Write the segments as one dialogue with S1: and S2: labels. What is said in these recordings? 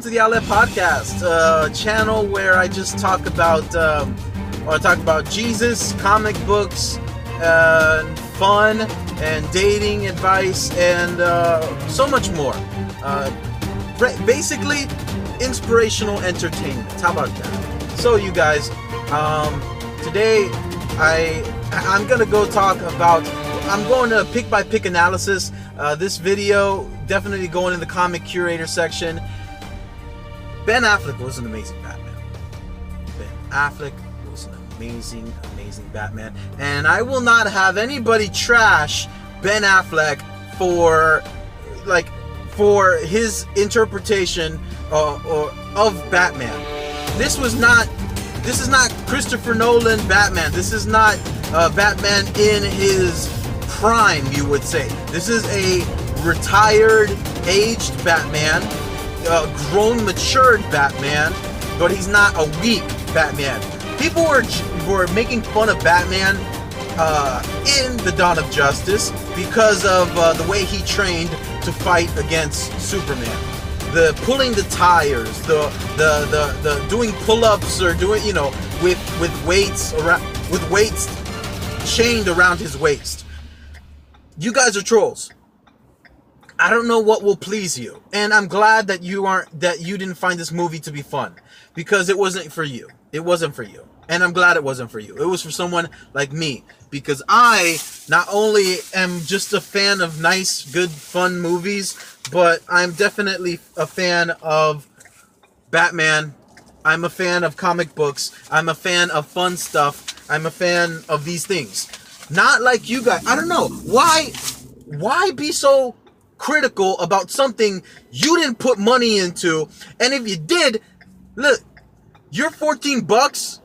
S1: To the Outlet Podcast, a channel where I just talk about, Jesus, comic books, fun, and dating advice, and so much more. Basically, inspirational entertainment. How about that? So, you guys, today I'm gonna go talk about. I'm going to pick by pick analysis. This video definitely going in the comic curator section. Ben Affleck was an amazing Batman. Ben Affleck was an amazing Batman. And I will not have anybody trash Ben Affleck for his interpretation of Batman. This is not Christopher Nolan Batman. This is not Batman in his prime, you would say. This is a retired, aged Batman. Grown, matured Batman, but he's not a weak Batman. People were making fun of Batman in the Dawn of Justice because of the way he trained to fight against Superman. The pulling the tires, the doing pull-ups or doing with weights chained around his waist. You guys are trolls. I don't know what will please you, and I'm glad that you didn't find this movie to be fun, because it wasn't for you. It wasn't for you, and I'm glad it wasn't for you. It was for someone like me, because I not only am just a fan of nice, good, fun movies, but I'm definitely a fan of Batman. I'm a fan of comic books. I'm a fan of fun stuff. I'm a fan of these things. Not like you guys. I don't know why be so critical about something you didn't put money into, and if you did, look, your $14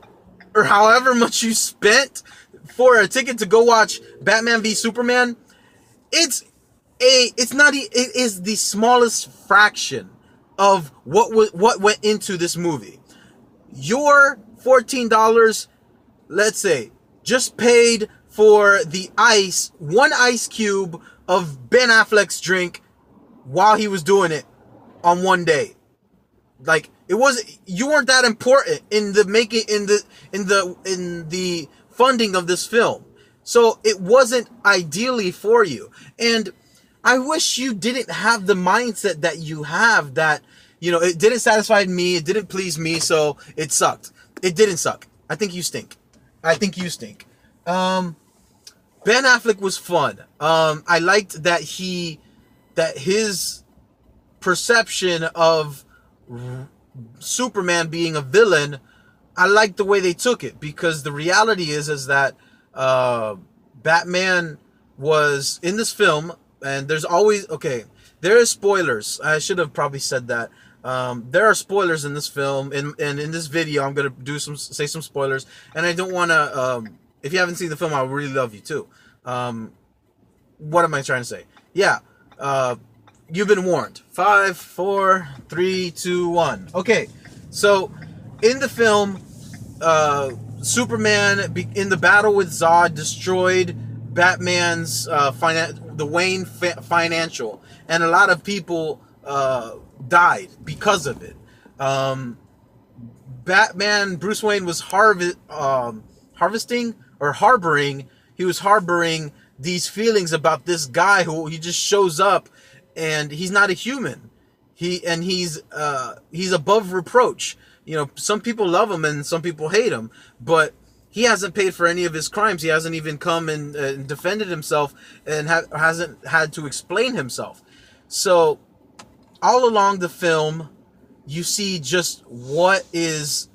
S1: or however much you spent for a ticket to go watch Batman v Superman, it is the smallest fraction of what went into this movie. Your $14, let's say, just paid for one ice cube of Ben Affleck's drink while he was doing it on one day. Like, you weren't that important in the funding of this film. So it wasn't ideally for you. And I wish you didn't have the mindset that you have, that, it didn't satisfy me, it didn't please me, so it sucked. It didn't suck. I think you stink. Ben Affleck was fun. I liked that his perception of Superman being a villain, I liked the way they took it, because the reality is that Batman was in this film, and there is spoilers. I should have probably said that. There are spoilers in this film, and in this video I'm gonna say some spoilers, and I don't want to. If you haven't seen the film, I really love you too. What am I trying to say? Yeah, you've been warned. 5, 4, 3, 2, 1. Okay, so in the film, Superman in the battle with Zod destroyed Batman's the Wayne Financial, and a lot of people died because of it. Bruce Wayne was harboring these feelings about this guy who he just shows up, and he's not a human. He's above reproach. Some people love him and some people hate him, but he hasn't paid for any of his crimes. He hasn't even come and defended himself, and hasn't had to explain himself. So all along the film, you see just what is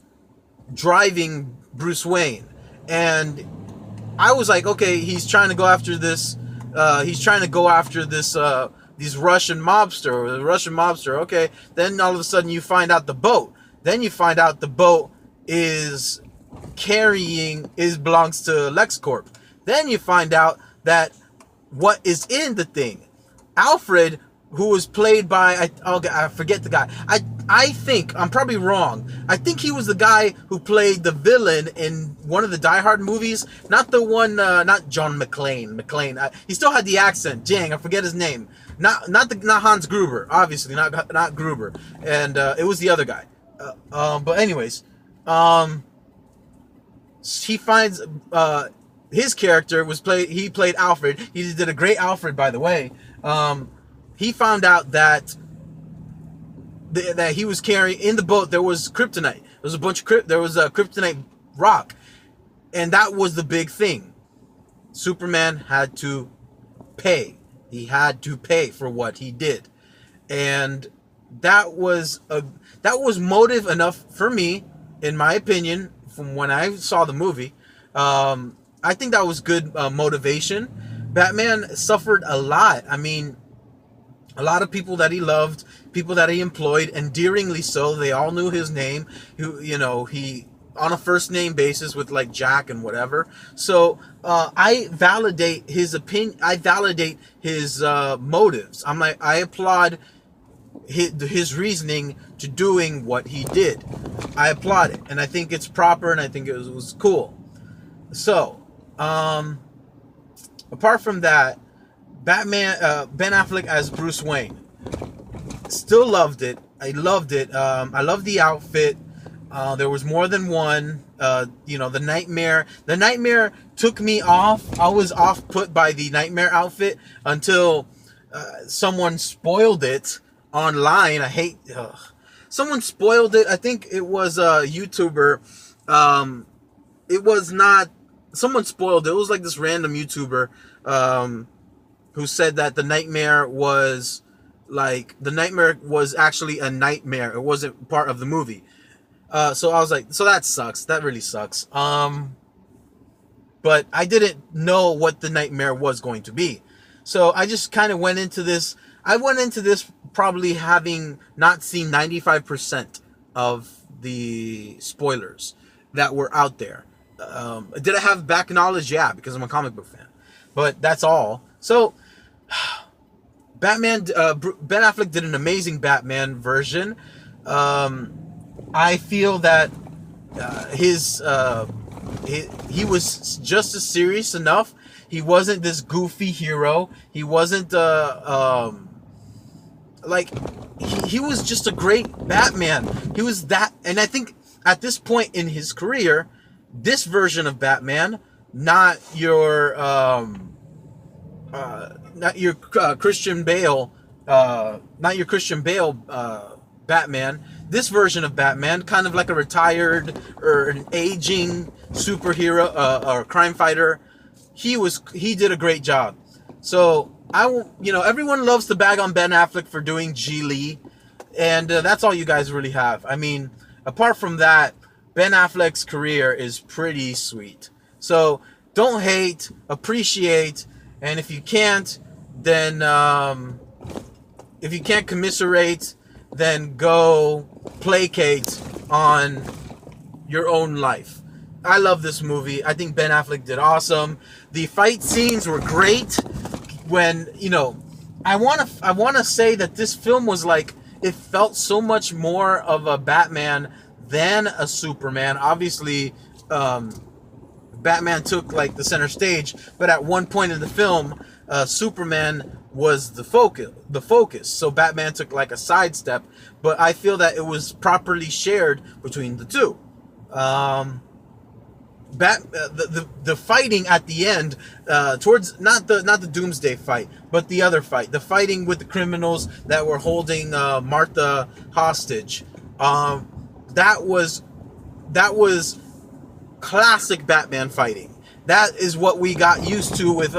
S1: driving Bruce Wayne. And I was like, okay, he's trying to go after this. These Russian mobster. Okay. Then all of a sudden you find out the boat. Then you find out the boat belongs to LexCorp. Then you find out that what is in the thing. Alfred, who was played by, I forget the guy. I think, I'm probably wrong, I think he was the guy who played the villain in one of the Die Hard movies. Not the one, not John McClane. He still had the accent. Dang, I forget his name. Not Hans Gruber, obviously, not Gruber, and it was the other guy. But anyways, he finds his character he played Alfred. He did a great Alfred, by the way. He found out that that he was carrying in the boat. There was kryptonite. There was a kryptonite rock, and that was the big thing. Superman had to pay. He had to pay for what he did, and that was motive enough for me, in my opinion, from when I saw the movie. I think that was good motivation. Batman suffered a lot. I mean, a lot of people that he loved, people that he employed, endearingly so. They all knew his name. He on a first name basis with like Jack and whatever. So I validate his opinion. I validate his motives. I applaud his reasoning to doing what he did. I applaud it, and I think it's proper, and I think it was cool. So, apart from that, Batman, Ben Affleck as Bruce Wayne, still loved it. I loved it. I loved the outfit. There was more than one. The nightmare. The nightmare took me off. I was off put by the nightmare outfit until someone spoiled it online. Someone spoiled it. I think it was a YouTuber. It was not. Someone spoiled it. It was like this random YouTuber who said that the nightmare was actually a nightmare. It wasn't part of the movie. So I was like, so that sucks. That really sucks. But I didn't know what the nightmare was going to be. So I just kind of went into this. I went into this probably having not seen 95% of the spoilers that were out there. Did I have back knowledge? Yeah, because I'm a comic book fan. But that's all. So, Ben Affleck did an amazing Batman version. I feel that he was just as serious enough. He wasn't this goofy hero. He wasn't he was just a great Batman. He was that, and I think at this point in his career, this version of Batman, not your Christian Bale, Batman. This version of Batman, kind of like a retired or an aging superhero or crime fighter, he did a great job. So everyone loves to bag on Ben Affleck for doing G. Lee, and that's all you guys really have. I mean, apart from that, Ben Affleck's career is pretty sweet. So don't hate, appreciate, and if you can't, then if you can't commiserate, then go placate on your own life. I love this movie. I think Ben Affleck did awesome. The fight scenes were great. When I want to say that this film was like, it felt so much more of a Batman than a Superman. Obviously, Batman took like the center stage, but at one point in the film, Superman was the focus. So Batman took like a sidestep, but I feel that it was properly shared between the two. The fighting at the end, towards not the Doomsday fight, but the other fight, the fighting with the criminals that were holding Martha hostage. That was classic Batman fighting. That is what we got used to with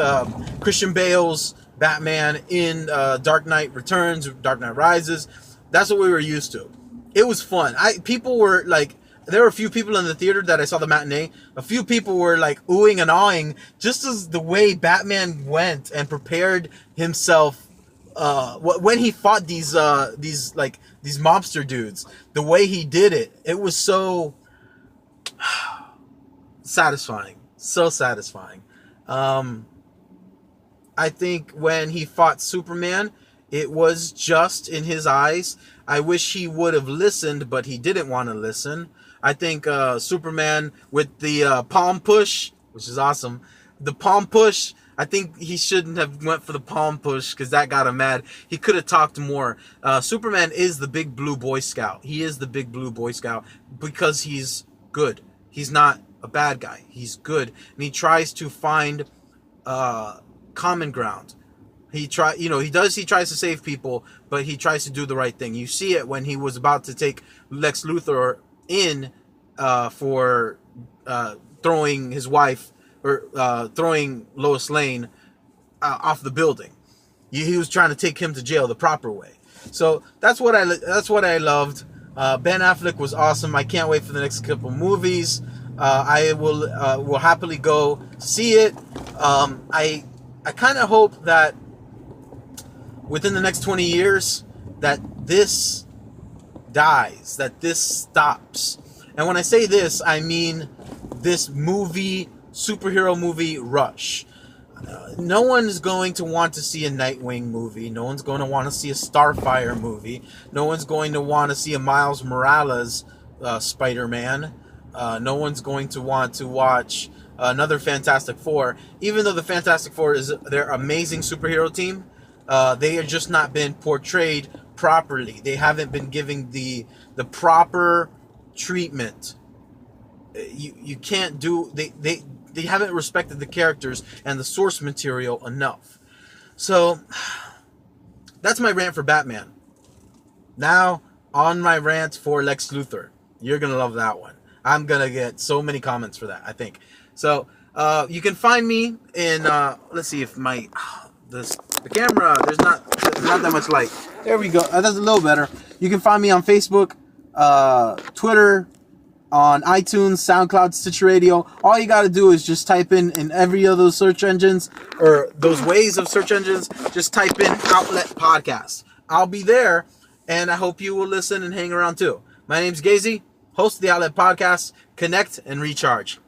S1: Christian Bale's Batman in Dark Knight Returns, Dark Knight Rises. That's what we were used to. It was fun. People were like, there were a few people in the theater that I saw the matinee. A few people were like oohing and awing just as the way Batman went and prepared himself when he fought these mobster dudes. The way he did it, it was so satisfying. So satisfying. I think when he fought Superman, it was just in his eyes. I wish he would have listened, but he didn't want to listen. I think Superman with the palm push, which is awesome. The palm push, I think he shouldn't have went for the palm push because that got him mad. He could have talked more. Superman is the big blue Boy Scout. He is the big blue Boy Scout because he's good. He's not a bad guy. He's good, and he tries to find common ground. He tries to save people, but he tries to do the right thing. You see it when he was about to take Lex Luthor in for throwing his wife or throwing Lois Lane off the building. He was trying to take him to jail the proper way. So that's what I loved. Ben Affleck was awesome. I can't wait for the next couple movies. I will happily go see it. I kind of hope that within the next 20 years that this dies, that this stops. And when I say this, I mean this superhero movie rush. No one's going to want to see a Nightwing movie. No one's going to want to see a Starfire movie. No one's going to want to see a Miles Morales Spider-Man. No one's going to want to watch another Fantastic Four. Even though the Fantastic Four is their amazing superhero team, they have just not been portrayed properly. They haven't been giving the proper treatment. You can't do... They haven't respected the characters and the source material enough. So, that's my rant for Batman. Now, on my rant for Lex Luthor. You're going to love that one. I'm going to get so many comments for that, I think. So, you can find me in... let's see if the camera, there's not that much light. There we go. That's a little better. You can find me on Facebook, Twitter, on iTunes, SoundCloud, Stitcher Radio. All you got to do is just type in every of those search engines, or those ways of search engines, just type in Outlet Podcast. I'll be there, and I hope you will listen and hang around too. My name's Gazy, host of the Outlet Podcast. Connect and recharge.